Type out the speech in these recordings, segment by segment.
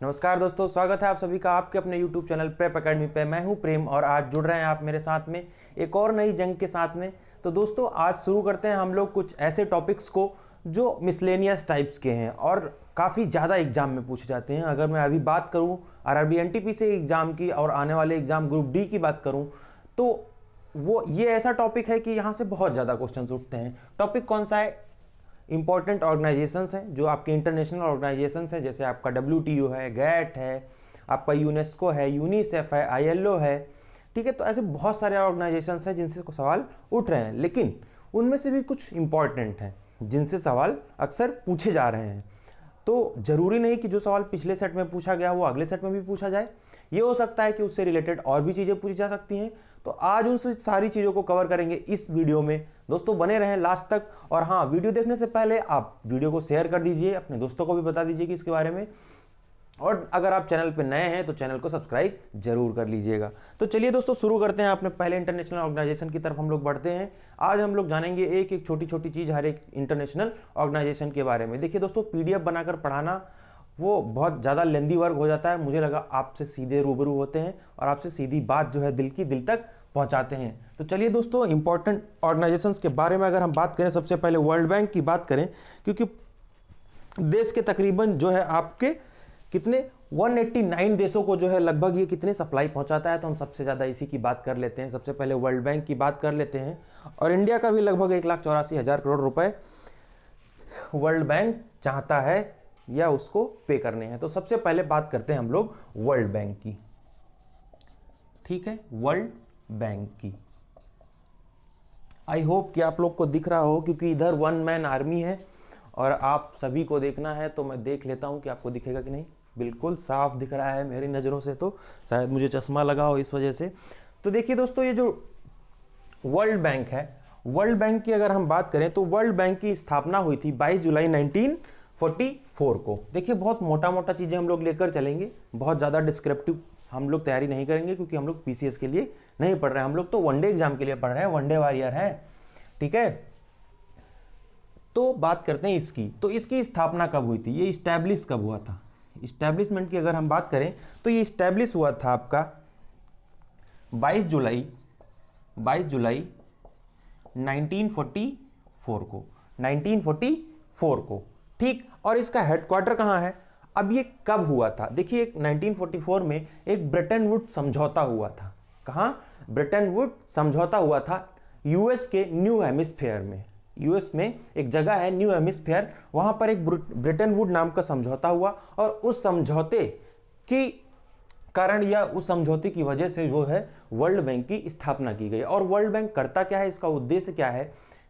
नमस्कार दोस्तों, स्वागत है आप सभी का आपके अपने YouTube चैनल प्रेप एकेडमी पे। मैं हूं प्रेम और आज जुड़ रहे हैं आप मेरे साथ में एक और नई जंग के साथ में। तो दोस्तों आज शुरू करते हैं हम लोग कुछ ऐसे टॉपिक्स को जो मिसलेनियस टाइप्स के हैं और काफ़ी ज़्यादा एग्जाम में पूछे जाते हैं। अगर मैं अभी बात करूँ RRB NTP से एग्जाम की और आने वाले एग्जाम ग्रुप डी की बात करूँ तो वो ये ऐसा टॉपिक है कि यहाँ से बहुत ज़्यादा क्वेश्चन उठते हैं। टॉपिक कौन सा है? इंपॉर्टेंट ऑर्गेनाइजेशंस हैं जो आपके इंटरनेशनल ऑर्गेनाइजेशंस हैं, जैसे आपका WTO है, गैट है, आपका यूनेस्को है, यूनिसेफ है, ILO है। ठीक है, तो ऐसे बहुत सारे ऑर्गेनाइजेशंस हैं जिनसे सवाल उठ रहे हैं, लेकिन उनमें से भी कुछ इंपॉर्टेंट हैं जिनसे सवाल अक्सर पूछे जा रहे हैं। तो जरूरी नहीं कि जो सवाल पिछले सेट में पूछा गया वो अगले सेट में भी पूछा जाए। ये हो सकता है कि उससे रिलेटेड और भी चीज़ें पूछी जा सकती हैं। तो आज उन सारी चीज़ों को कवर करेंगे इस वीडियो में। दोस्तों बने रहें लास्ट तक। और हाँ, वीडियो देखने से पहले आप वीडियो को शेयर कर दीजिए, अपने दोस्तों को भी बता दीजिए कि इसके बारे में। और अगर आप चैनल पर नए हैं तो चैनल को सब्सक्राइब जरूर कर लीजिएगा। तो चलिए दोस्तों शुरू करते हैं। अपने पहले इंटरनेशनल ऑर्गेनाइजेशन की तरफ हम लोग बढ़ते हैं। आज हम लोग जानेंगे एक एक छोटी छोटी चीज़ हर एक इंटरनेशनल ऑर्गेनाइजेशन के बारे में। देखिए दोस्तों, PDF बनाकर पढ़ाना वो बहुत ज़्यादा लेंदी वर्क हो जाता है। मुझे लगा आपसे सीधे रूबरू होते हैं और आपसे सीधी बात जो है दिल की दिल तक पहुंचाते हैं। तो चलिए दोस्तों, इंपॉर्टेंट ऑर्गेनाइजेशंस के बारे में अगर हम बात करें, सबसे पहले वर्ल्ड बैंक की बात करें, क्योंकि देश के तकरीबन जो है आपके कितने 189 देशों को जो है लगभग ये कितने सप्लाई पहुंचाता है, तो हम सबसे ज़्यादा इसी की बात कर लेते हैं। सबसे पहले वर्ल्ड बैंक की बात कर लेते हैं। और इंडिया का भी लगभग 1,84,000 करोड़ रुपए वर्ल्ड बैंक चाहता है या उसको पे करने हैं। तो सबसे पहले बात करते हैं हम लोग वर्ल्ड बैंक की। ठीक है, वर्ल्ड बैंक की आई होप कि आप लोग को दिख रहा हो, क्योंकि इधर वन मैन आर्मी है और आप सभी को देखना है। तो मैं देख लेता हूं कि आपको दिखेगा कि नहीं। बिल्कुल साफ दिख रहा है मेरी नज़रों से, तो शायद मुझे चश्मा लगा हो इस वजह से। तो देखिए दोस्तों, ये जो वर्ल्ड बैंक है, वर्ल्ड बैंक की अगर हम बात करें तो वर्ल्ड बैंक की स्थापना हुई थी 22 जुलाई 1944 को। देखिए बहुत मोटा मोटा चीज़ें हम लोग लेकर चलेंगे, बहुत ज़्यादा डिस्क्रिप्टिव हम लोग तैयारी नहीं करेंगे, क्योंकि हम लोग PCS के लिए नहीं पढ़ रहे हैं, हम लोग तो वनडे एग्जाम के लिए पढ़ रहे हैं, वनडे वॉरियर है। ठीक है, तो बात करते हैं इसकी। तो इसकी स्थापना कब हुई थी, ये इस्टेब्लिश कब हुआ था? इस्टेब्लिशमेंट की अगर हम बात करें तो ये इस्टेब्लिश हुआ था आपका 22 जुलाई 1944 को, 1944 को। ठीक, और इसका हेडक्वार्टर कहाँ है? अब ये कब हुआ था? देखिए 1944 में एक ब्रेटन वुड्स समझौता हुआ था। कहाँ? ब्रेटन वुड्स समझौता हुआ था US के न्यू हेमिस्फीयर में। US में एक जगह है न्यू हेमिस्फीयर, वहां पर एक ब्रेटन वुड नाम का समझौता हुआ और उस समझौते की कारण या उस समझौते की वजह से जो है वर्ल्ड बैंक की स्थापना की गई। और वर्ल्ड बैंक करता क्या है, इसका उद्देश्य क्या है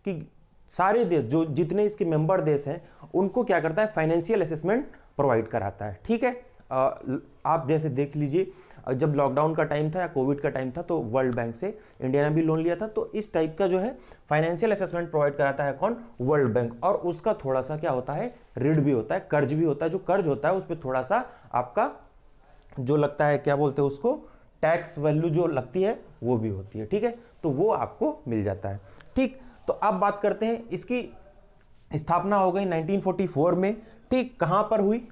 कि सारे देश जो जितने इसके मेंबर देश हैं उनको क्या करता है, फाइनेंशियल असेसमेंट प्रोवाइड कराता है। ठीक है, आप जैसे देख लीजिए, जब लॉकडाउन का टाइम था या कोविड का टाइम था तो वर्ल्ड बैंक से इंडिया ने भी लोन लिया था। तो इस टाइप का जो है फाइनेंशियल असेसमेंट प्रोवाइड कराता है कौन? World bank. और उसका थोड़ा सा क्या होता है, ऋण भी होता है, कर्ज भी होता है। जो कर्ज होता है उस पर थोड़ा सा आपका जो लगता है, क्या बोलते हैं उसको, टैक्स वैल्यू जो लगती है वो भी होती है। ठीक है, तो वो आपको मिल जाता है। ठीक, तो अब बात करते हैं, इसकी स्थापना हो गई 1944 में। ठीक, कहां पर हुई?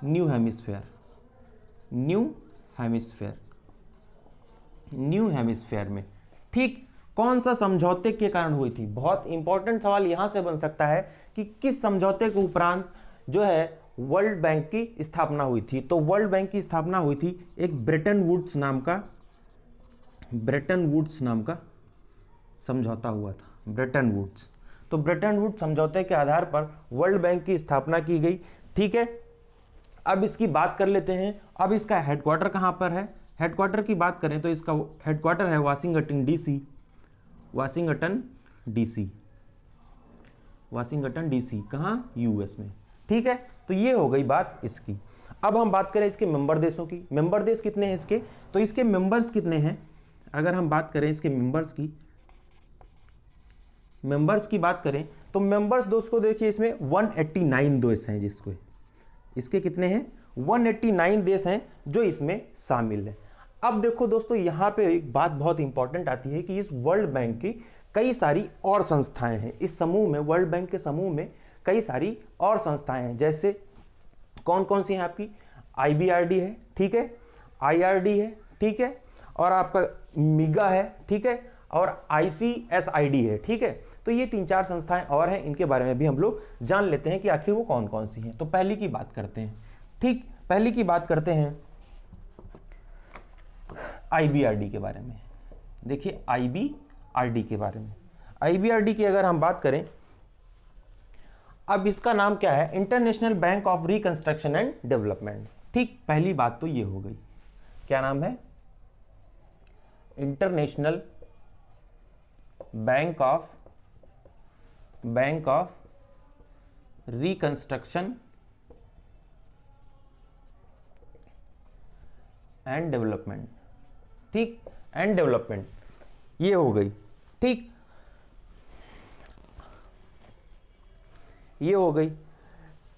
न्यू हेमिस्फीयर, न्यू हेमिस्फीयर में। ठीक, कौन सा समझौते के कारण हुई थी? बहुत इंपॉर्टेंट सवाल यहां से बन सकता है कि किस समझौते के उपरांत जो है वर्ल्ड बैंक की स्थापना हुई थी। तो वर्ल्ड बैंक की स्थापना हुई थी एक ब्रेटन वुड्स नाम का समझौता हुआ था, ब्रेटन वुड्स। तो ब्रेटन वुड्स समझौते के आधार पर वर्ल्ड बैंक की स्थापना की गई। ठीक है, अब इसकी बात कर लेते हैं। अब इसका हेडक्वार्टर कहां पर है? हेडक्वार्टर की बात करें तो इसका हेडक्वार्टर है वाशिंगटन DC, कहां? US में। ठीक है, तो ये हो गई बात इसकी। अब हम बात करें इसके मेंबर देशों की। मेंबर देश कितने हैं इसके? तो इसके मेंबर्स कितने हैं? अगर हम बात करें इसके मेंबर्स की बात करें तो मेंबर्स दोस्तों देखिए, इसमें 189 देश हैं। जिसको इसके कितने हैं? 189 देश हैं जो इसमें शामिल है। अब देखो दोस्तों, यहां पे एक बात बहुत इंपॉर्टेंट आती है कि इस वर्ल्ड बैंक की कई सारी और संस्थाएं हैं। इस समूह में, वर्ल्ड बैंक के समूह में कई सारी और संस्थाएं हैं। जैसे कौन कौन सी हैं आपकी? IBRD है, ठीक है, IRD है, ठीक है, और आपका मिगा है, ठीक है, और ICSID है, ठीक है। तो ये 3-4 संस्थाएं और हैं, इनके बारे में भी हम लोग जान लेते हैं कि आखिर वो कौन कौन सी हैं। तो पहली की बात करते हैं, ठीक, पहली की बात करते हैं IBRD के बारे में। देखिए IBRD के बारे में, IBRD की अगर हम बात करें, अब इसका नाम क्या है, international bank of reconstruction and development, ठीक। पहली बात तो ये हो गई, क्या नाम है, international bank of reconstruction and development, ठीक, एंड डेवलपमेंट, ये हो गई, ठीक, ये हो गई,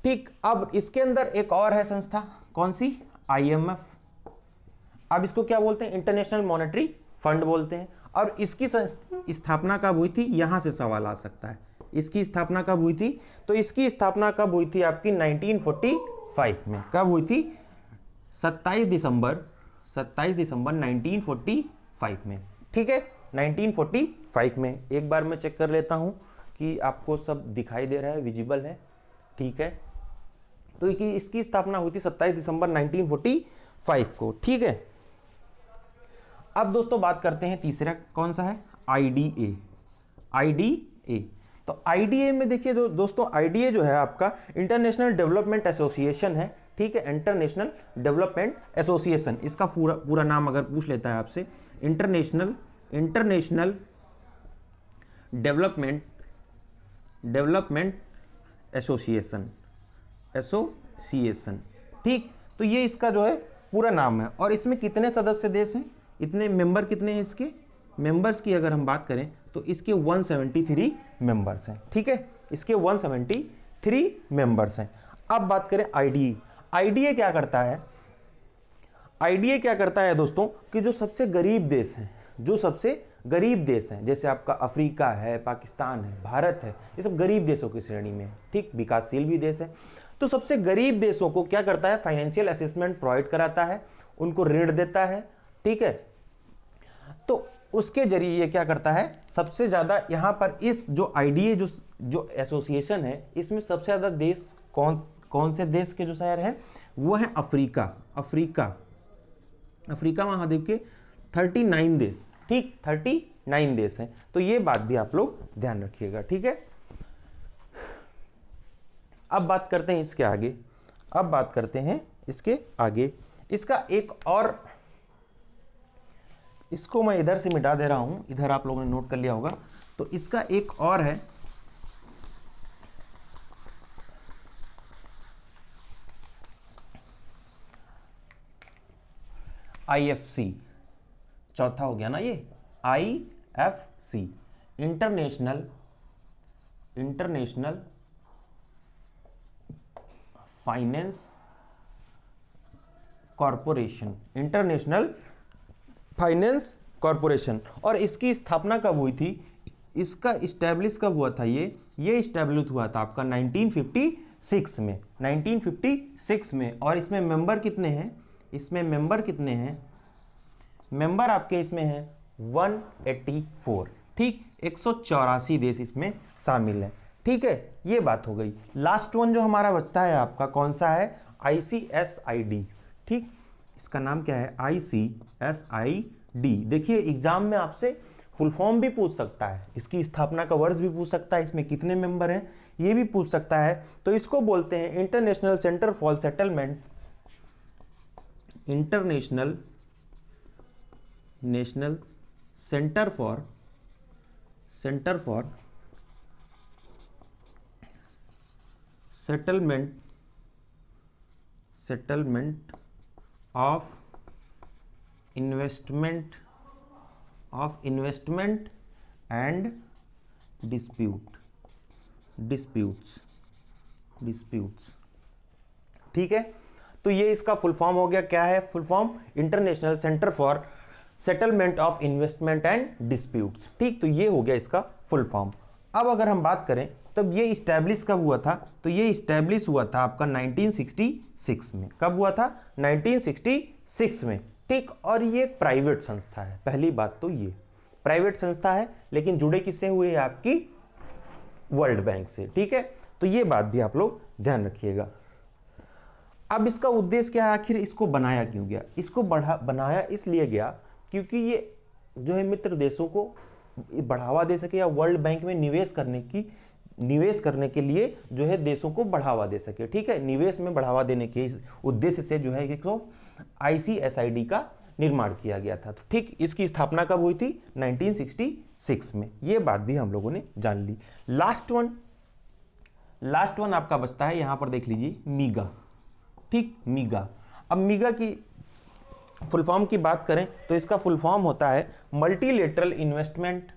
ठीक। अब इसके अंदर एक और है संस्था, कौन सी, IMF। अब इसको क्या बोलते हैं, इंटरनेशनल मॉनेटरी फंड बोलते हैं। और इसकी स्थापना कब हुई थी, यहां से सवाल आ सकता है, इसकी स्थापना कब हुई थी, तो इसकी स्थापना कब हुई थी आपकी 1945 में। कब हुई थी, 27 दिसंबर 1945 में, ठीक है, 1945 में। एक बार मैं चेक कर लेता हूं कि आपको सब दिखाई दे रहा है, विजिबल है, ठीक है। तो इसकी स्थापना हुई थी 27 दिसंबर 1945 को, ठीक है। अब दोस्तों बात करते हैं तीसरा, कौन सा है, IDA। तो IDA में देखिए दोस्तों, IDA जो है आपका इंटरनेशनल डेवलपमेंट एसोसिएशन है, ठीक है, इंटरनेशनल डेवलपमेंट एसोसिएशन। इसका पूरा नाम अगर पूछ लेता है आपसे, इंटरनेशनल डेवलपमेंट एसोसिएशन, ठीक। तो ये इसका जो है पूरा नाम है। और इसमें कितने सदस्य देश हैं, इतने मेंबर कितने हैं इसके, मेंबर्स की अगर हम बात करें तो इसके 173 मेंबर्स हैं, ठीक है, इसके 173 मेंबर्स हैं। अब बात करें IDA क्या करता है, IDA क्या करता है दोस्तों, कि जो सबसे गरीब देश हैं, जैसे आपका अफ्रीका है, पाकिस्तान है, भारत है, ये सब गरीब देशों की श्रेणी में है, ठीक, विकासशील भी देश है। तो सबसे गरीब देशों को क्या करता है, फाइनेंशियल असिस्टेंट प्रोवाइड कराता है, उनको ऋण देता है, ठीक है। तो उसके जरिए ये क्या करता है, सबसे ज्यादा यहां पर इस जो IDA जो एसोसिएशन है, इसमें सबसे ज्यादा देश कौन से देश के जो शहर हैं, वो है अफ्रीका महाद्वीप के 39 देश, ठीक, 39 देश हैं। तो ये बात भी आप लोग ध्यान रखिएगा, ठीक है। अब बात करते हैं इसके आगे, इसका एक और, इसको मैं इधर से मिटा दे रहा हूं, इधर आप लोगों ने नोट कर लिया होगा। तो इसका एक और है, IFC, चौथा हो गया ना ये, IFC, इंटरनेशनल फाइनेंस कॉरपोरेशन। और इसकी स्थापना कब हुई थी, इसका इस्टेब्लिश कब हुआ था, ये इस्टेब्लिश हुआ था आपका 1956 में। और इसमें मेंबर कितने हैं, मेंबर आपके इसमें हैं 184, ठीक, 184 देश इसमें शामिल है, ठीक है। ये बात हो गई। लास्ट वन जो हमारा बचता है आपका, कौन सा है, ICSID, ठीक, इसका नाम क्या है, ICSID। देखिए एग्जाम में आपसे फुल फॉर्म भी पूछ सकता है, इसकी स्थापना का वर्ष भी पूछ सकता है, इसमें कितने मेंबर हैं ये भी पूछ सकता है। तो इसको बोलते हैं international centre for settlement of investment and disputes, ठीक है। तो ये इसका फुल फॉर्म हो गया, क्या है full form, international centre for settlement of investment and disputes, ठीक। तो ये हो गया इसका फुल फॉर्म। अब अगर हम बात करें तब ये इस्टेब्लिश कब हुआ था, तो ये इस्टेब्लिश हुआ था आपका 1966 में। कब हुआ था? 1966 में, ठीक। और ये प्राइवेट संस्था है, पहली बात तो ये प्राइवेट संस्था है, लेकिन जुड़े किससे हुए हैं? आपकी वर्ल्ड बैंक से, ठीक है। तो ये बात भी आप लोग ध्यान रखिएगा। अब इसका उद्देश्य क्या है, आखिर इसको बनाया क्यों गया? इसको बनाया इसलिए गया क्योंकि ये जो है मित्र देशों को बढ़ावा दे सके, या वर्ल्ड बैंक में निवेश करने के लिए जो है देशों को बढ़ावा दे सके, ठीक है। निवेश में बढ़ावा देने के इस उद्देश्य से जो है ICSID का निर्माण किया गया था। तो ठीक, इसकी स्थापना कब हुई थी? 1966 में। ये बात भी हम लोगों ने जान ली। लास्ट वन आपका बचता है, यहां पर देख लीजिए, मीगा, ठीक, मीगा। अब मीगा की फुल फॉर्म की बात करें तो इसका फुल फॉर्म होता है मल्टीलेटरल इन्वेस्टमेंट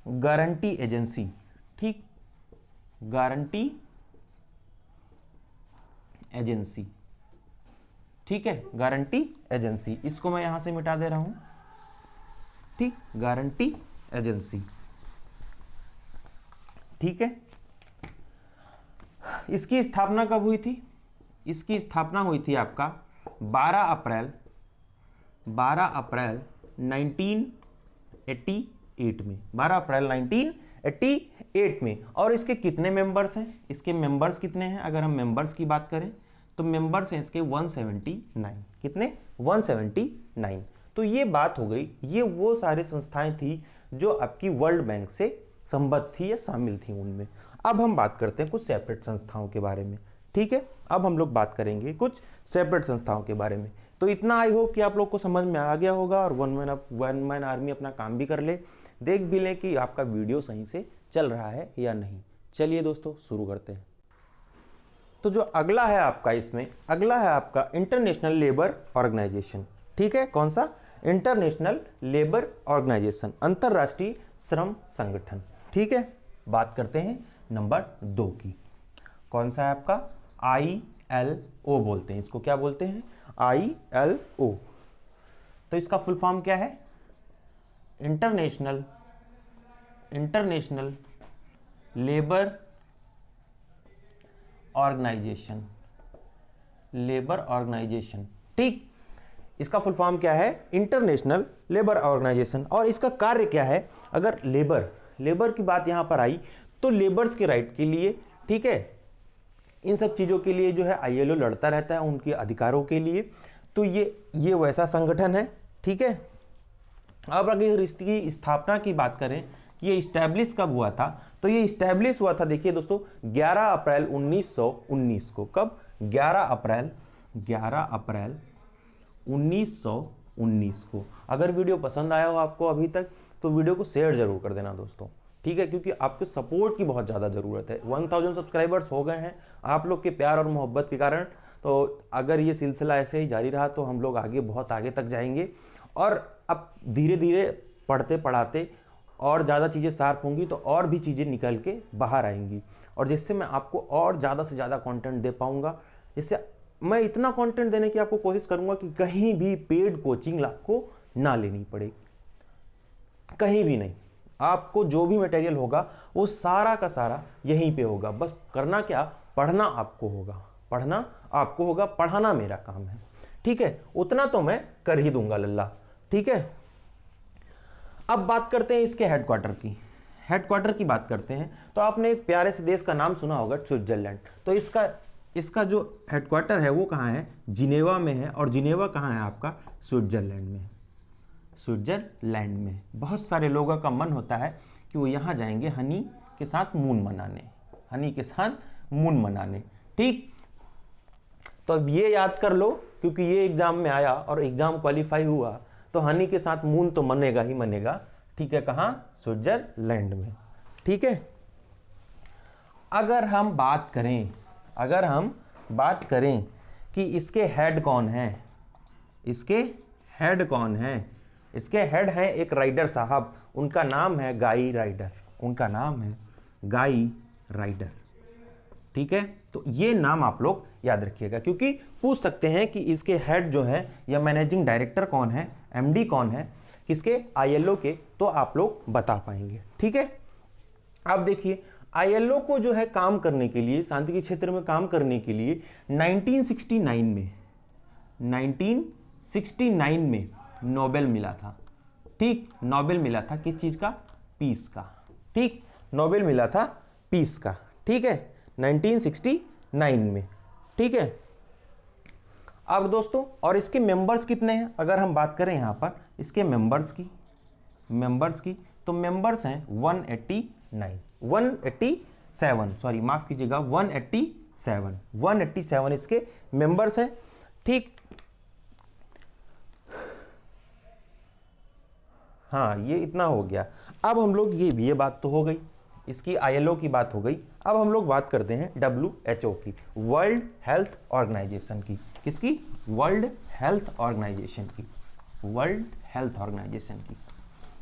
गारंटी एजेंसी, ठीक, गारंटी एजेंसी, ठीक है, गारंटी एजेंसी। इसको मैं यहां से मिटा दे रहा हूं, ठीक, गारंटी एजेंसी, ठीक है। इसकी स्थापना कब हुई थी? इसकी स्थापना हुई थी आपका 12 अप्रैल 1988 में, 12 अप्रैल 1988 में। और इसके कितने मेंबर्स हैं? इसके मेंबर्स कितने हैं? अगर हम मेंबर्स की बात करें तो मेंबर्स हैं इसके 179। कितने? 179। तो ये बात हो गई, ये वो सारी संस्थाएं थी जो आपकी वर्ल्ड बैंक से संबद्ध थी या शामिल थी उनमें। अब हम बात करते हैं कुछ सेपरेट संस्थाओं के बारे में, ठीक है। अब हम लोग बात करेंगे कुछ सेपरेट संस्थाओं के बारे में। तो इतना आई होप कि आप लोग को समझ में आ गया होगा, और वन मैन आर्मी अपना काम भी कर ले, देख भी ले कि आपका वीडियो सही से चल रहा है या नहीं। चलिए दोस्तों, शुरू करते हैं। तो जो अगला है आपका, इसमें अगला है आपका इंटरनेशनल लेबर ऑर्गेनाइजेशन, ठीक है। कौन सा? इंटरनेशनल लेबर ऑर्गेनाइजेशन, अंतरराष्ट्रीय श्रम संगठन, ठीक है। बात करते हैं नंबर 2 की। कौन सा है आपका? ILO बोलते हैं इसको। क्या बोलते हैं? ILO। तो इसका फुल फॉर्म क्या है? इंटरनेशनल लेबर ऑर्गेनाइजेशन, ठीक। इसका फुल फॉर्म क्या है? International Labour Organisation. और इसका कार्य क्या है? अगर लेबर की बात यहां पर आई तो लेबर्स के राइट के लिए, ठीक है, इन सब चीजों के लिए जो है ILO लड़ता रहता है, उनके अधिकारों के लिए। तो ये वैसा संगठन है, ठीक है। अब अगर इसकी स्थापना की बात करें कि ये इस्टेब्लिश कब हुआ था, तो ये इस्टेब्लिश हुआ था, देखिए दोस्तों, 11 अप्रैल 1919 को। कब? 11 अप्रैल 1919 को। अगर वीडियो पसंद आया हो आपको अभी तक, तो वीडियो को शेयर जरूर कर देना दोस्तों, ठीक है, क्योंकि आपके सपोर्ट की बहुत ज़्यादा ज़रूरत है। 1000 सब्सक्राइबर्स हो गए हैं आप लोग के प्यार और मोहब्बत के कारण। तो अगर ये सिलसिला ऐसे ही जारी रहा तो हम लोग बहुत आगे तक जाएंगे। और अब धीरे धीरे पढ़ते पढ़ाते और ज़्यादा चीज़ें शार्प होंगी तो और भी चीज़ें निकल के बाहर आएंगी, और जिससे मैं आपको और ज़्यादा से ज़्यादा कंटेंट दे पाऊंगा। जिससे मैं इतना कंटेंट देने की आपको कोशिश करूंगा कि कहीं भी पेड कोचिंग आपको ना लेनी पड़े, कहीं भी नहीं। आपको जो भी मटेरियल होगा वो सारा का सारा यहीं पे होगा। बस करना क्या? पढ़ना आपको होगा, पढ़ाना मेरा काम है, ठीक है। उतना तो मैं कर ही दूंगा लल्ला, ठीक है। अब बात करते हैं इसके हेडक्वार्टर की बात करते हैं। तो आपने एक प्यारे से देश का नाम सुना होगा, स्विट्जरलैंड। तो इसका जो हेडक्वार्टर है वो कहाँ है? जिनेवा में है। और जिनेवा कहाँ है आपका? स्विट्जरलैंड में। बहुत सारे लोगों का मन होता है कि वो यहाँ जाएंगे हनी के साथ मून मनाने, ठीक। तो अब ये याद कर लो, क्योंकि ये एग्जाम में आया और एग्जाम क्वालिफाई हुआ, तो हनी के साथ मून तो मनेगा ही मनेगा, ठीक है। कहाँ? स्विट्जरलैंड में, ठीक है। अगर हम बात करें कि इसके हेड कौन है, इसके हेड हैं एक राइडर साहब, उनका नाम है गाई राइडर, ठीक है, तो ये नाम आप लोग याद रखिएगा, क्योंकि पूछ सकते हैं कि इसके हेड जो है या मैनेजिंग डायरेक्टर कौन है, एमडी कौन है किसके, आईएलओ के, तो आप लोग बता पाएंगे। ठीक है, अब देखिए आईएलओ को जो है काम करने के लिए, शांति के क्षेत्र में काम करने के लिए 1969 में नोबेल मिला था। ठीक, नोबेल मिला था किस चीज का, पीस का। ठीक, नोबेल मिला था पीस का। ठीक है, 1969 में। ठीक है, अब दोस्तों और इसके मेंबर्स कितने हैं, अगर हम बात करें यहां पर इसके मेंबर्स की तो मेंबर्स हैं 187, सॉरी माफ कीजिएगा 187 इसके मेंबर्स हैं। ठीक, हाँ ये इतना हो गया। अब हम लोग ये बात तो हो गई, इसकी आईएलओ की बात हो गई। अब हम लोग बात करते हैं WHO की, वर्ल्ड हेल्थ ऑर्गेनाइजेशन की। किसकी, वर्ल्ड हेल्थ ऑर्गेनाइजेशन की, वर्ल्ड हेल्थ ऑर्गेनाइजेशन की।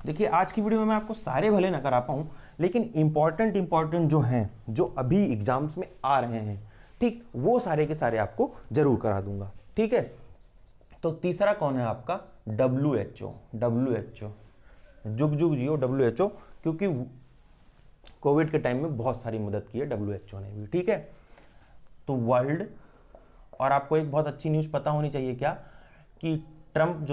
देखिए आज की वीडियो में मैं आपको सारे भले ना करा पाऊं, लेकिन इंपॉर्टेंट जो हैं, जो अभी एग्जाम्स में आ रहे हैं, ठीक, वो सारे के सारे आपको जरूर करा दूंगा। ठीक है, तो तीसरा कौन है आपका, WHO। जुग जुग जियो WHO, क्योंकि कोविड के टाइम में बहुत सारी मदद की है WHO ने भी। ठीक है, तो वर्ल्ड, और आपको एक बहुत अच्छी न्यूज़ पता होनी चाहिए क्या, कि ट्रंप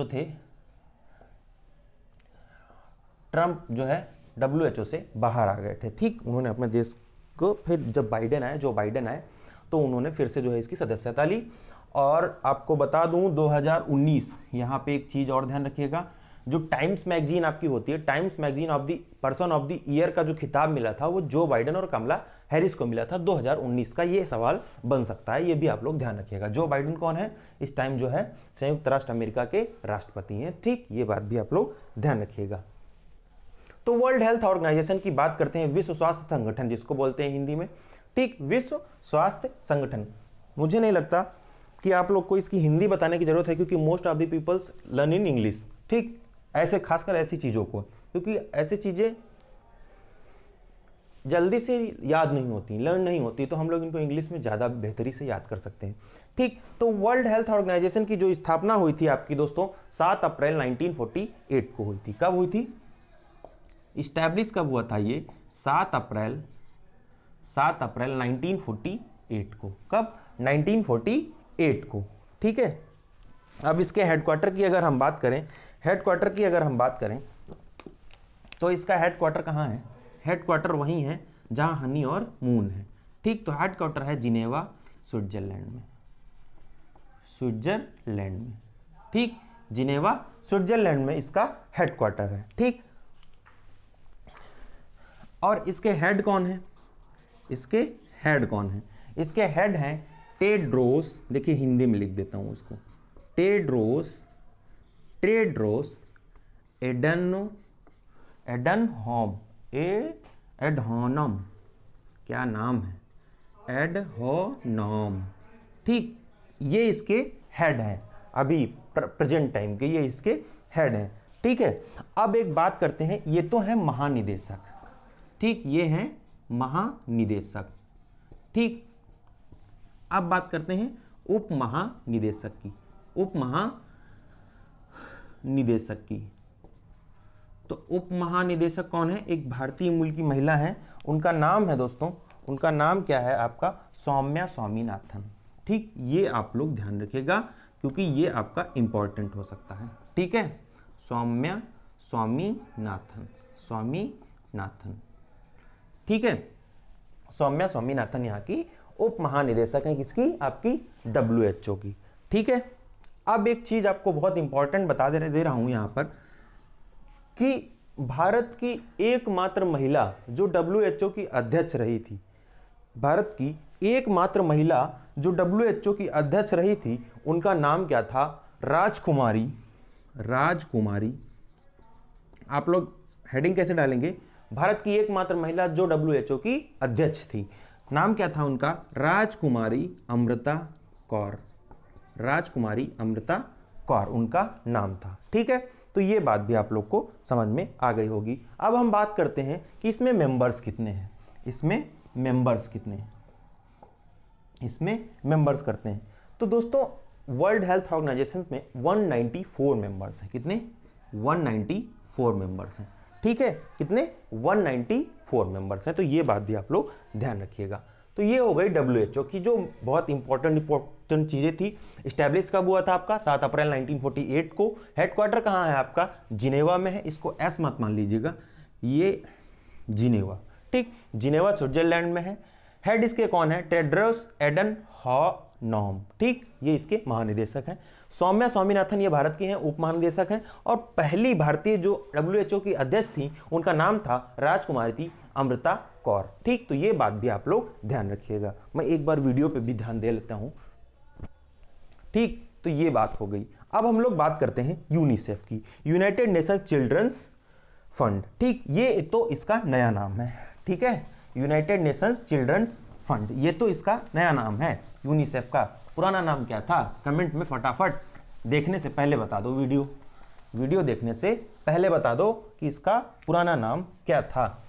जो है WHO से बाहर आ गए थे। ठीक, उन्होंने अपने देश को, फिर जब जो बाइडेन आए तो उन्होंने फिर से जो है इसकी सदस्यता ली। और आपको बता दूं 2019, यहाँ पे एक चीज़ और ध्यान रखिएगा, जो टाइम्स मैगजीन आपकी होती है, times magazine of the person of the year का जो खिताब मिला था वो जो बाइडेन और कमला हैरिस को मिला था 2019 का। ये सवाल बन सकता है, ये भी आप लोग ध्यान रखिएगा। जो बाइडेन कौन है, इस टाइम जो है संयुक्त राष्ट्र अमेरिका के राष्ट्रपति हैं। ठीक, ये बात भी आप लोग ध्यान रखिएगा। तो वर्ल्ड हेल्थ ऑर्गेनाइजेशन की बात करते हैं, विश्व स्वास्थ्य संगठन जिसको बोलते हैं हिंदी में। ठीक, विश्व स्वास्थ्य संगठन। मुझे नहीं लगता कि आप लोग को इसकी हिंदी बताने की जरूरत है, क्योंकि most of the peoples learn in English. ठीक, ऐसे खासकर ऐसी चीजों को, क्योंकि ऐसी चीजें जल्दी से याद नहीं होती, लर्न नहीं होती, तो हम लोग इनको इंग्लिश में ज्यादा बेहतरी से याद कर सकते हैं। ठीक, तो वर्ल्ड हेल्थ ऑर्गेनाइजेशन की जो स्थापना हुई थी आपकी दोस्तों 7 अप्रैल 1948 को हुई थी। कब हुई थी, इस्टेब्लिश कब हुआ था ये, 7 अप्रैल 1948 को। कब, 1948 को। ठीक है, अब इसके हेडक्वार्टर की अगर हम बात करें, तो इसका हेडक्वार्टर कहाँ है, हेडक्वार्टर वहीं है जहां हनी और मून है। ठीक, तो हेडक्वार्टर है जिनेवा, स्विट्जरलैंड में। ठीक, जिनेवा स्विट्जरलैंड में इसका हेडक्वार्टर है। ठीक, और इसके हेड कौन है, इसके हेड हैं टेड्रोस, देखिए हिंदी में लिख देता हूं इसको, टेड्रोस एडहानम, क्या नाम है, एडहानम। ठीक, ये इसके हेड हैं, अभी प्रेजेंट टाइम के ये इसके हेड हैं। ठीक है, अब एक बात करते हैं, ये तो है महानिदेशक। ठीक, ये हैं महानिदेशक। ठीक, अब बात करते हैं उप महानिदेशक की। तो उप महानिदेशक कौन है, एक भारतीय मूल की महिला है, उनका नाम है दोस्तों, उनका नाम क्या है आपका, सौम्या स्वामीनाथन। ठीक, ये आप लोग ध्यान रखिएगा, क्योंकि ये आपका इंपॉर्टेंट हो सकता है। ठीक है, सौम्या स्वामीनाथन। ठीक है, सौम्या स्वामीनाथन यहाँ की उप महानिदेशक है, किसकी, आपकी WHO की। ठीक है, अब एक चीज आपको बहुत इंपॉर्टेंट बता दे रहा हूं यहां पर, कि भारत की एकमात्र महिला जो WHO की अध्यक्ष रही थी, भारत की एकमात्र महिला जो WHO की अध्यक्ष रही थी, उनका नाम क्या था, राजकुमारी। आप लोग हेडिंग कैसे डालेंगे, भारत की एकमात्र महिला जो WHO की अध्यक्ष थी, नाम क्या था उनका, राजकुमारी अमृता कौर उनका नाम था। ठीक है, तो ये बात भी आप लोग को समझ में आ गई होगी। अब हम बात करते हैं कि इसमें मेंबर्स कितने हैं, इसमें मेंबर्स करते हैं। तो दोस्तों वर्ल्ड हेल्थ ऑर्गेनाइजेशन में 194 मेंबर्स हैं। कितने? 194 मेंबर्स हैं। ठीक है, कितने? 194 मेंबर्स हैं। तो ये बात भी आप लोग ध्यान रखिएगा। तो ये हो गई WHO की जो बहुत इंपॉर्टेंट चीजें थी। स्टैब्लिश कब हुआ था आपका? 7 अप्रैल 1948 को। हेडक्वार्टर कहाँ है आपका? जिनेवा में है। इसको एस मत मान लीजिएगा, ये जिनेवा। ठीक, जिनेवा स्विट्जरलैंड में है। हेड इसके कौन है? Tedros Adhanom. ठीक, ये इसके महानिदेशक हैं। सौम्या स्वामीनाथन ये भारत के हैं, उप महानिदेशक हैं। और पहली भारतीय जो WHO की अध्यक्ष थी उनका नाम था राजकुमारी थी अमृता कौर। ठीक, तो ये बात भी आप लोग ध्यान रखिएगा। मैं एक बार वीडियो पे भी ध्यान दे लेता हूं। ठीक, तो ये बात हो गई। अब हम लोग बात करते हैं यूनिसेफ की, यूनाइटेड नेशंस चिल्ड्रंस फंड। ठीक, ये तो इसका नया नाम है। ठीक है, यूनाइटेड नेशंस चिल्ड्रंस फंड, ये तो इसका नया नाम है यूनिसेफ का। पुराना नाम क्या था? कमेंट में फटाफट देखने से पहले बता दो। वीडियो देखने से पहले बता दो कि इसका पुराना नाम क्या था।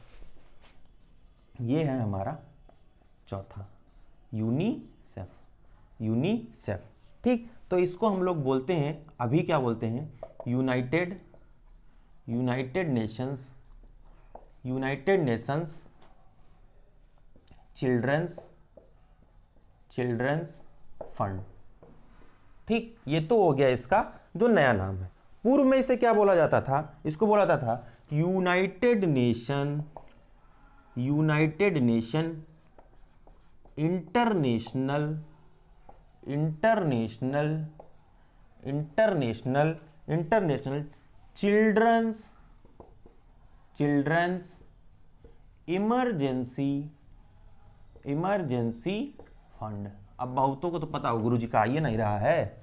ये है हमारा चौथा, यूनिसेफ। ठीक, तो इसको हम लोग बोलते हैं, अभी क्या बोलते हैं? United Nations children's fund. ठीक, ये तो हो गया इसका जो नया नाम है। पूर्व में इसे क्या बोला जाता था? इसको बोला जाता था United Nation International children's emergency fund. अब बहुतों को तो पता हो, गुरुजी का आ ही नहीं रहा है,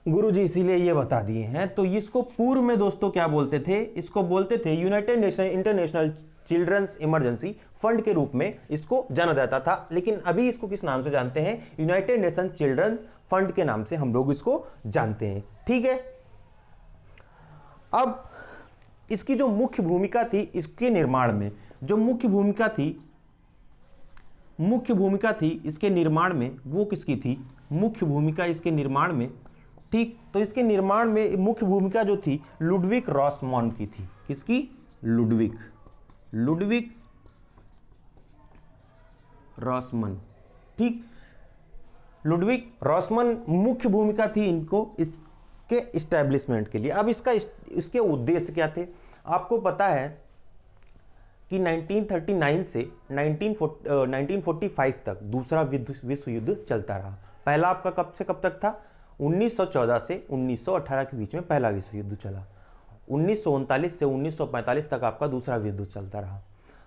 गुरुजी इसीलिए ये बता दिए हैं। तो इसको पूर्व में दोस्तों क्या बोलते थे? इसको बोलते थे United Nation International children's emergency fund के रूप में इसको जाना जाता था। लेकिन अभी इसको किस नाम से जानते हैं? यूनाइटेड नेशन चिल्ड्रन फंड के नाम से हम लोग इसको जानते हैं। ठीक है, अब इसकी जो मुख्य भूमिका थी इसके निर्माण में, जो मुख्य भूमिका थी इसके निर्माण में, वो किसकी थी? मुख्य भूमिका इसके निर्माण में, ठीक, तो इसके निर्माण में मुख्य भूमिका जो थी लुडविग रॉसमैन की थी। किसकी? लुडविग रॉसमैन। ठीक, लुडविग रॉसमैन मुख्य भूमिका थी इनको इसके इस्टेब्लिशमेंट के लिए। अब इसके उद्देश्य क्या थे? आपको पता है कि 1939 से 1945 तक दूसरा विश्व युद्ध चलता रहा। पहला आपका कब से कब तक था? 1914 से 1918 के बीच में पहला विश्व युद्ध चला। 1939 से 1945 तक आपका दूसरा विश्व युद्ध चलता रहा।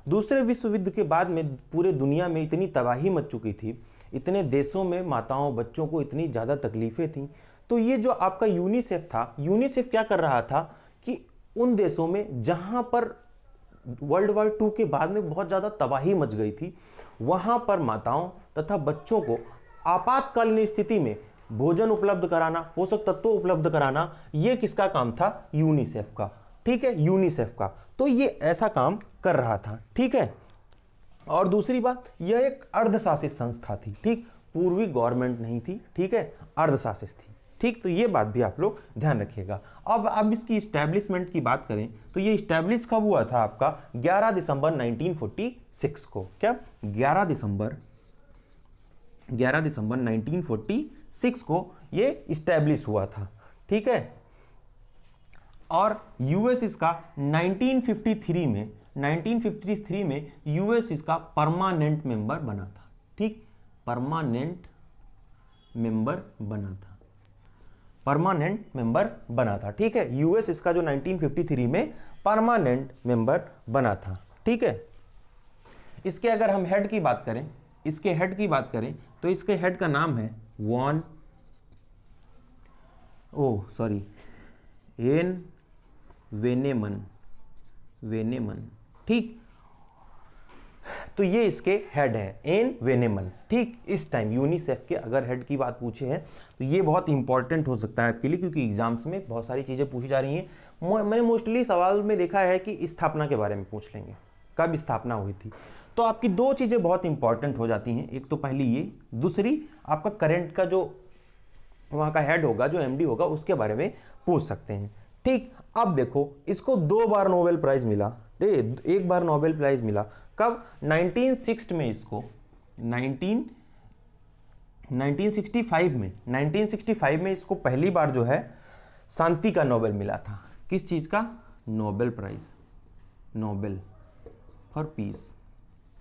दूसरे विश्व युद्ध के बाद में पूरे दुनिया में इतनी तबाही मच चुकी थी, इतने देशों में माताओं बच्चों को इतनी ज़्यादा तकलीफें थी। तो ये जो आपका यूनिसेफ था, यूनिसेफ क्या कर रहा था कि उन देशों में जहां पर वर्ल्ड वॉर 2 के बाद में बहुत ज़्यादा तबाही मच गई थी, वहां पर माताओं तथा बच्चों को आपातकालीन स्थिति में भोजन उपलब्ध कराना, पोषक तत्व उपलब्ध कराना, यह किसका काम था? यूनिसेफ का। ठीक है, यूनिसेफ का। तो ये ऐसा काम कर रहा था। ठीक है, और दूसरी बात, यह एक अर्धशासित संस्था थी। ठीक, पूर्वी गवर्नमेंट नहीं थी। ठीक है, अर्धशासित थी। ठीक, तो ये बात भी आप लोग ध्यान रखिएगा। अब इसकी इस्टेब्लिशमेंट की बात करें तो ये इस्टेब्लिश कब हुआ था आपका? 11 दिसंबर 1946 को। क्या? 11 दिसंबर 1946 को ये इस्टेब्लिश हुआ था। ठीक है, और यूएस इसका 1953 में यूएस इसका परमानेंट मेंबर बना था। ठीक, परमानेंट मेंबर बना था। ठीक है, यूएस इसका जो 1953 में परमानेंट मेंबर बना था। ठीक है, इसके अगर हम हेड की बात करें, तो इसके हेड का नाम है एन वेनेमन। ठीक, तो ये इसके हेड है, एन वेनेमन। ठीक, इस टाइम यूनिसेफ के अगर हेड की बात पूछे हैं तो ये बहुत इंपॉर्टेंट हो सकता है आपके लिए, क्योंकि एग्जाम्स में बहुत सारी चीज़ें पूछी जा रही हैं। मैंने मोस्टली सवाल में देखा है कि स्थापना के बारे में पूछ लेंगे, कब स्थापना हुई थी। तो आपकी दो चीजें बहुत इंपॉर्टेंट हो जाती हैं, एक तो पहली ये, दूसरी आपका करंट का जो वहां का हेड होगा, जो एमडी होगा, उसके बारे में पूछ सकते हैं। ठीक, अब देखो इसको 2 बार नोबेल प्राइज मिला, एक बार नोबेल प्राइज मिला, कब? 1960 में इसको 1965 में इसको पहली बार जो है शांति का नोबेल मिला था। किस चीज का? Nobel prize, Nobel for peace,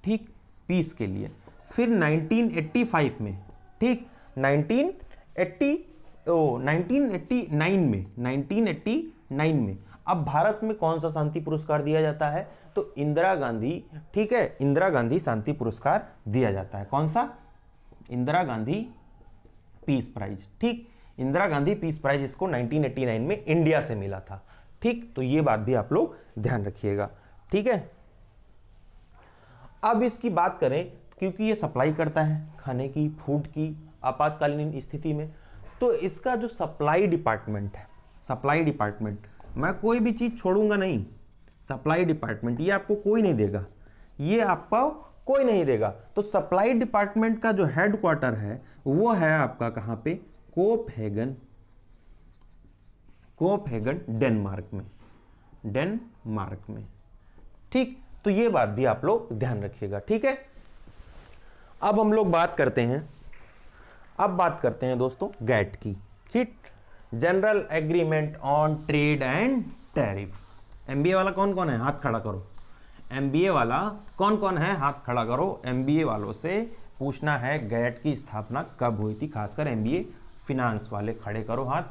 ठीक, पीस के लिए। फिर 1985 में, ठीक, 1989 में अब भारत में कौन सा शांति पुरस्कार दिया जाता है? तो इंदिरा गांधी, ठीक है, इंदिरा गांधी शांति पुरस्कार दिया जाता है। कौन सा? इंदिरा गांधी पीस प्राइज, ठीक, इंदिरा गांधी पीस प्राइज इसको 1989 में इंडिया से मिला था। ठीक, तो ये बात भी आप लोग ध्यान रखिएगा, ठीक है। अब इसकी बात करें, क्योंकि ये सप्लाई करता है खाने की, फूड की आपातकालीन स्थिति में, तो इसका जो सप्लाई डिपार्टमेंट है, सप्लाई डिपार्टमेंट, मैं कोई भी चीज छोड़ूंगा नहीं, सप्लाई डिपार्टमेंट ये आपको कोई नहीं देगा, ये आपको कोई नहीं देगा। तो सप्लाई डिपार्टमेंट का जो हेडक्वार्टर है वो है आपका कहां पे? कोपहेगन, कोपहेगन डेनमार्क में, डेनमार्क में, ठीक। तो ये बात भी आप लोग ध्यान रखिएगा, ठीक है। अब हम लोग बात करते हैं दोस्तों गैट की, ठीक, general agreement on trade and tariff. MBA वाला कौन कौन है? हाथ खड़ा करो। एमबीए वाला कौन कौन है? हाथ खड़ा करो। एमबीए वालों से पूछना है गैट की स्थापना कब हुई थी, खासकर एमबीए फिनांस वाले खड़े करो हाथ,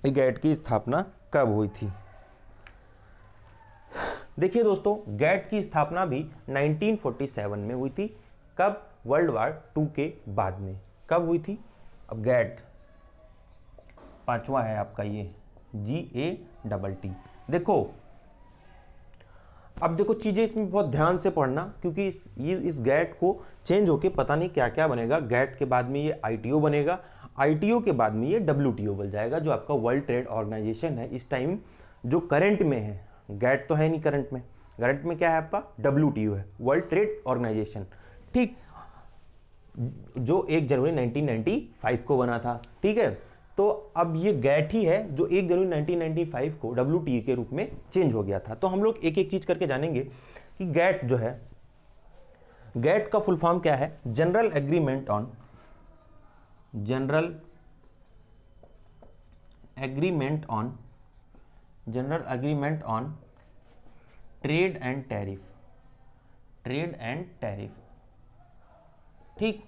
गैट की स्थापना कब हुई थी। देखिए दोस्तों, गैट की स्थापना भी 1947 में हुई थी। कब? वर्ल्ड वार 2 के बाद में। कब हुई थी? अब गैट पांचवा है आपका ये GATT। देखो, अब देखो चीजें इसमें बहुत ध्यान से पढ़ना, क्योंकि इस गैट को चेंज होके पता नहीं क्या क्या बनेगा। गैट के बाद में ये ITO बनेगा, ITO के बाद में ये WTO बन जाएगा, जो आपका वर्ल्ड ट्रेड ऑर्गेनाइजेशन है इस टाइम जो करंट में है। गैट तो है नहीं करंट में, करंट में क्या है आपका? WTO है, वर्ल्ड ट्रेड ऑर्गेनाइजेशन, ठीक, जो 1 जनवरी 1995 को बना था, ठीक है। तो अब ये गैट ही है जो 1 जनवरी 1995 को WTO के रूप में चेंज हो गया था। तो हम लोग एक एक चीज करके जानेंगे कि गैट जो है, गैट का फुल फॉर्म क्या है? General agreement on, general agreement on, general agreement on trade and tariff, trade and tariff, ठीक,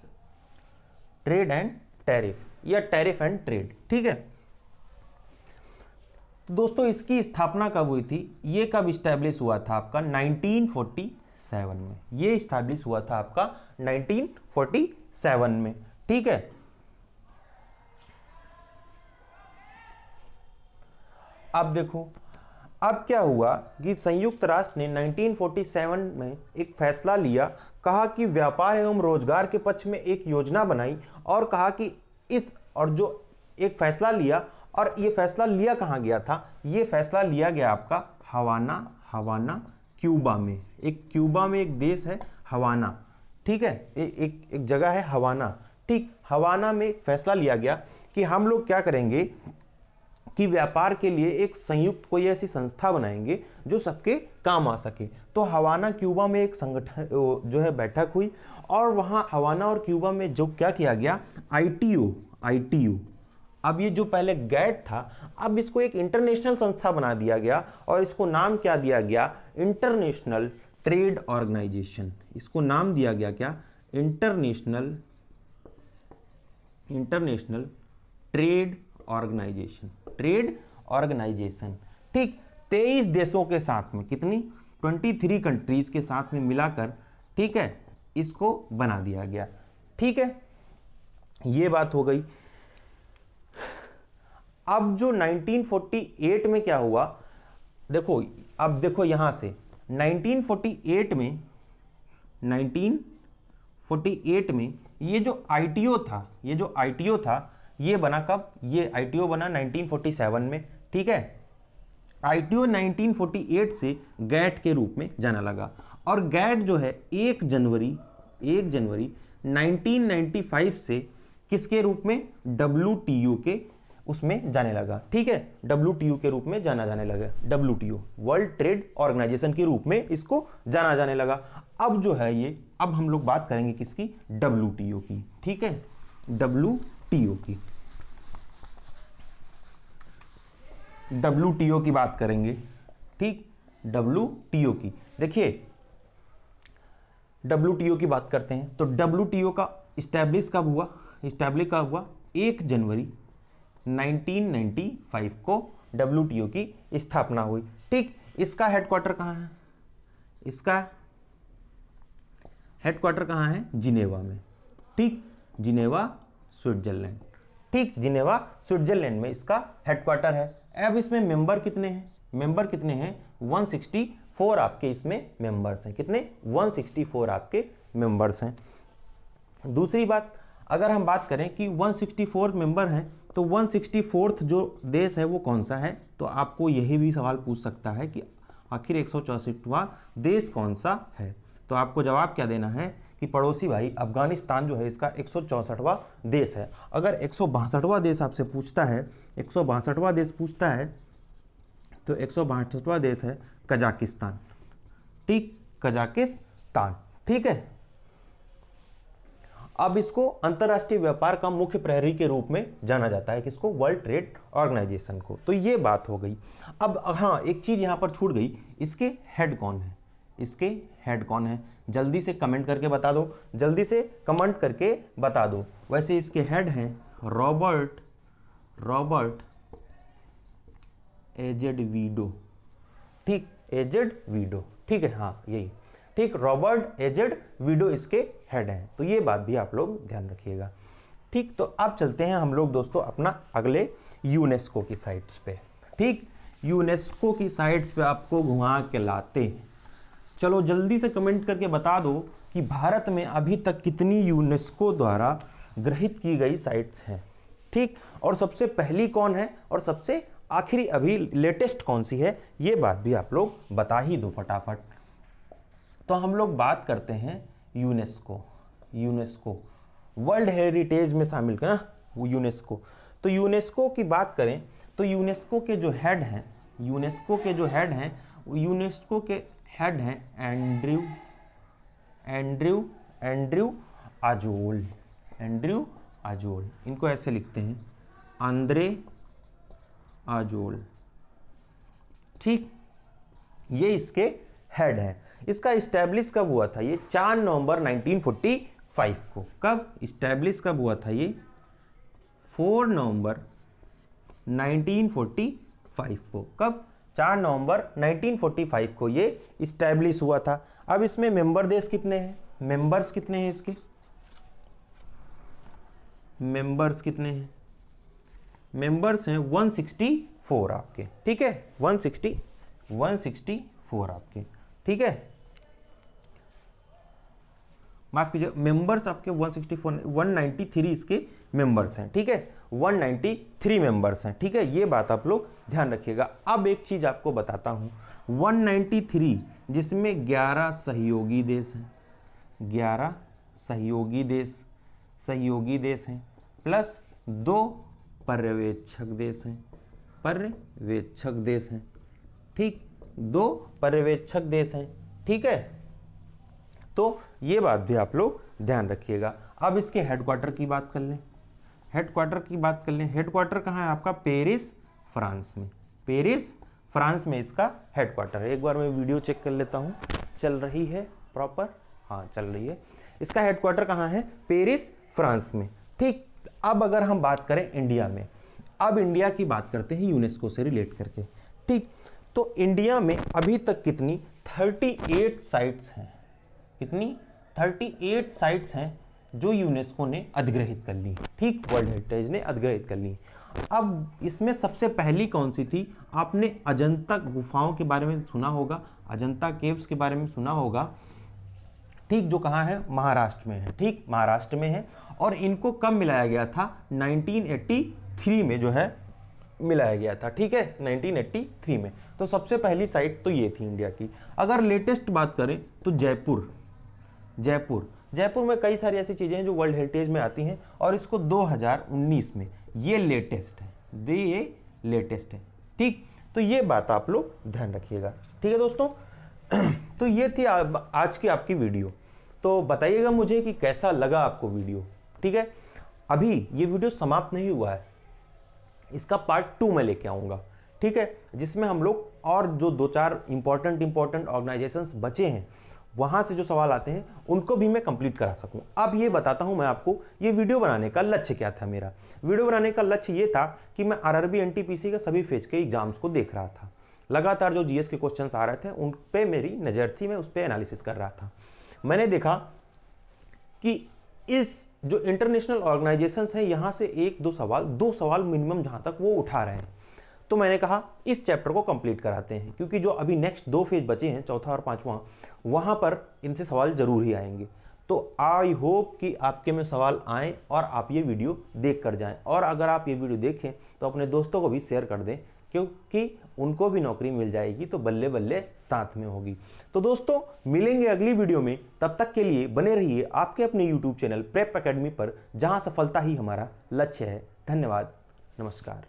ट्रेड एंड टैरिफ या टैरिफ एंड ट्रेड, ठीक है। तो दोस्तों इसकी स्थापना कब हुई थी? ये कब इस्टेब्लिश हुआ था आपका? 1947 में। ये इस्टेब्लिश हुआ था आपका 1947 में, ठीक है। अब देखो, अब क्या हुआ कि संयुक्त राष्ट्र ने 1947 में एक फैसला लिया, कहा कि व्यापार एवं रोजगार के पक्ष में एक योजना बनाई और कहा कि इस, और जो एक फैसला लिया, और ये फैसला लिया कहां गया था? ये फैसला लिया गया आपका हवाना क्यूबा में। एक क्यूबा में एक देश है हवाना, ठीक है, एक जगह है हवाना, ठीक, हवाना में एक फैसला लिया गया कि हम लोग क्या करेंगे कि व्यापार के लिए एक संयुक्त कोई ऐसी संस्था बनाएंगे जो सबके काम आ सके। तो हवाना क्यूबा में एक संगठन जो है बैठक हुई, और वहां हवाना और क्यूबा में जो क्या किया गया? ITO। अब ये जो पहले गैट था, अब इसको एक इंटरनेशनल संस्था बना दिया गया, और इसको नाम क्या दिया गया? International Trade Organisation. इसको नाम दिया गया क्या? International Trade Organisation, trade organisation, ठीक। 23 देशों के साथ में, कितनी? 23 कंट्रीज के साथ में मिलाकर, ठीक है, इसको बना दिया गया, ठीक है। ये बात हो गई। अब जो 1948 में क्या हुआ, देखो, अब देखो यहां से 1948 में ये जो ITO था, ये बना कब? ये ITO बना 1947 में, ठीक है। ITO 1948 से गैट के रूप में जाना लगा, और गैट जो है 1 जनवरी 1995 से किसके रूप में, WTO के उसमें जाने लगा। ठीक है, WTO के रूप में जाना जाने लगा, WTO वर्ल्ड ट्रेड ऑर्गेनाइजेशन के रूप में इसको जाना जाने लगा। अब जो है ये, अब हम लोग बात करेंगे किसकी, WTO की। ठीक है, WTO की, WTO की बात करेंगे। ठीक, WTO की, देखिए WTO की बात करते हैं। तो WTO का इस्टेब्लिश कब हुआ, 1 जनवरी 1995 को WTO की स्थापना हुई। ठीक, इसका हेडक्वार्टर कहाँ है, इसका हेडक्वार्टर कहाँ है, जिनेवा में। ठीक, जिनेवा स्विट्जरलैंड। ठीक, जिनेवा स्विट्जरलैंड में इसका हेडक्वार्टर है। अब इसमें मेंबर कितने हैं, मेंबर कितने हैं, 164 आपके इसमें मेंबर्स हैं। कितने, 164 आपके मेंबर्स हैं। दूसरी बात, अगर हम बात करें कि 164 मेंबर हैं, तो 164th जो देश है वो कौन सा है, तो आपको यही भी सवाल पूछ सकता है कि आखिर 164वां देश कौन सा है। तो आपको जवाब क्या देना है कि पड़ोसी भाई अफगानिस्तान जो है इसका 164वां देश है। अगर 162वां देश आपसे पूछता है, 162वां देश पूछता है, तो 162वां देश है कजाकिस्तान। ठीक, कजाकिस्तान। ठीक है, अब इसको अंतरराष्ट्रीय व्यापार का मुख्य प्रहरी के रूप में जाना जाता है, किसको, वर्ल्ड ट्रेड ऑर्गेनाइजेशन को। तो ये बात हो गई। अब हाँ, एक चीज यहां पर छूट गई, इसके हेड कौन है, इसके हेड कौन है, जल्दी से कमेंट करके बता दो, जल्दी से कमेंट करके बता दो। वैसे इसके हेड हैं रॉबर्ट एजेडविडो। ठीक, एजेडविडो। ठीक है, हाँ यही, ठीक, रॉबर्ट एजेडविडो इसके हेड हैं। तो ये बात भी आप लोग ध्यान रखिएगा। ठीक, तो अब चलते हैं हम लोग दोस्तों अपना अगले यूनेस्को की साइट्स पे। ठीक, यूनेस्को की साइट्स पे आपको घुमा के लाते हैं। चलो जल्दी से कमेंट करके बता दो कि भारत में अभी तक कितनी यूनेस्को द्वारा गृहीत की गई साइट्स हैं। ठीक, और सबसे पहली कौन है और सबसे आखिरी अभी लेटेस्ट कौन सी है, ये बात भी आप लोग बता ही दो फटाफट। तो हम लोग बात करते हैं यूनेस्को वर्ल्ड हेरिटेज में शामिल है ना यूनेस्को। तो यूनेस्को की बात करें तो यूनेस्को के जो हेड हैं, यूनेस्को के हेड हैं एंड्रयू आजोल। इनको ऐसे लिखते हैं, आंद्रे आजोल। ठीक, ये इसके हेड है। इसका इस्टेब्लिश कब हुआ था, ये 4 नवंबर 1945 को। कब इस्टेब्लिश कब हुआ था, ये 4 नवंबर 1945 को। कब, 4 नवंबर 1945 को ये इस्टेब्लिश हुआ था। अब इसमें मेंबर देश कितने हैं, मेंबर्स कितने हैं इसके, मेंबर्स कितने हैं, मेंबर्स हैं 164 आपके। ठीक है, 164 आपके। ठीक है, माफ कीजिए, मेंबर्स आपके 164, 193 इसके मेंबर्स हैं। ठीक है, 193 मेंबर्स हैं। ठीक है, ये बात आप लोग ध्यान रखिएगा। अब एक चीज आपको बताता हूं, 193 जिसमें 11 सहयोगी देश हैं, 11 सहयोगी देश हैं प्लस 2 पर्यवेक्षक देश हैं। ठीक, 2 पर्यवेक्षक देश हैं। ठीक है, तो ये बात भी आप लोग ध्यान रखिएगा। अब इसके हेडक्वार्टर की बात कर लें, हेडक्वार्टर कहाँ है आपका, पेरिस फ्रांस में इसका हेडक्वार्टर है। एक बार मैं वीडियो चेक कर लेता हूँ, चल रही है प्रॉपर, हाँ चल रही है। इसका हेडक्वार्टर कहाँ है, पेरिस फ्रांस में। ठीक, अब अगर हम बात करें इंडिया में, अब इंडिया की बात करते हैं यूनेस्को से रिलेट करके। ठीक, तो इंडिया में अभी तक कितनी 38 साइट्स हैं, कितनी 38 साइट्स हैं जो यूनेस्को ने अधिग्रहित कर ली। ठीक, वर्ल्ड हेरिटेज ने अधिग्रहित कर ली। अब इसमें सबसे पहली कौन सी थी, आपने अजंता गुफाओं के बारे में सुना होगा, अजंता केव्स के बारे में सुना होगा। ठीक, जो कहाँ है, महाराष्ट्र में है। ठीक, महाराष्ट्र में है। और इनको कब मिलाया गया था, 1983 में जो है मिलाया गया था, ठीक है, 1983 में। तो सबसे पहली साइट तो ये थी इंडिया की। अगर लेटेस्ट बात करें तो जयपुर जयपुर में कई सारी ऐसी चीज़ें हैं जो वर्ल्ड हेरिटेज में आती हैं, और इसको 2019 में ये लेटेस्ट है, ठीक। तो ये बात आप लोग ध्यान रखिएगा, ठीक है दोस्तों। तो ये थी आज की आपकी वीडियो। तो बताइएगा मुझे कि कैसा लगा आपको वीडियो, ठीक है। अभी ये वीडियो समाप्त नहीं हुआ है, इसका पार्ट 2 में लेके आऊंगा, ठीक है, जिसमें हम लोग और जो 2-4 इंपॉर्टेंट ऑर्गेनाइजेशंस बचे हैं वहां से जो सवाल आते हैं उनको भी मैं कंप्लीट करा सकूं। अब ये बताता हूं मैं आपको ये वीडियो बनाने का लक्ष्य क्या था। मेरा वीडियो बनाने का लक्ष्य ये था कि मैं आरआरबी एनटीपीसी के सभी फेज के एग्जाम्स को देख रहा था। लगातार जो जीएस के क्वेश्चंस आ रहे थे उन पे मेरी नज़र थी, मैं उस पर एनालिसिस कर रहा था। मैंने देखा कि इस जो इंटरनेशनल ऑर्गेनाइजेशंस हैं यहां से दो सवाल मिनिमम जहां तक वो उठा रहे हैं। तो मैंने कहा इस चैप्टर को कंप्लीट कराते हैं, क्योंकि जो अभी नेक्स्ट 2 फेज बचे हैं, चौथा और पांचवा, वहां पर इनसे सवाल जरूर ही आएंगे। तो आई होप कि आपके में सवाल आएं और आप ये वीडियो देख कर जाएं, और अगर आप ये वीडियो देखें तो अपने दोस्तों को भी शेयर कर दें, क्योंकि उनको भी नौकरी मिल जाएगी तो बल्ले बल्ले साथ में होगी। तो दोस्तों मिलेंगे अगली वीडियो में, तब तक के लिए बने रहिए आपके अपने यूट्यूब चैनल प्रेप एकेडमी पर, जहां सफलता ही हमारा लक्ष्य है। धन्यवाद, नमस्कार।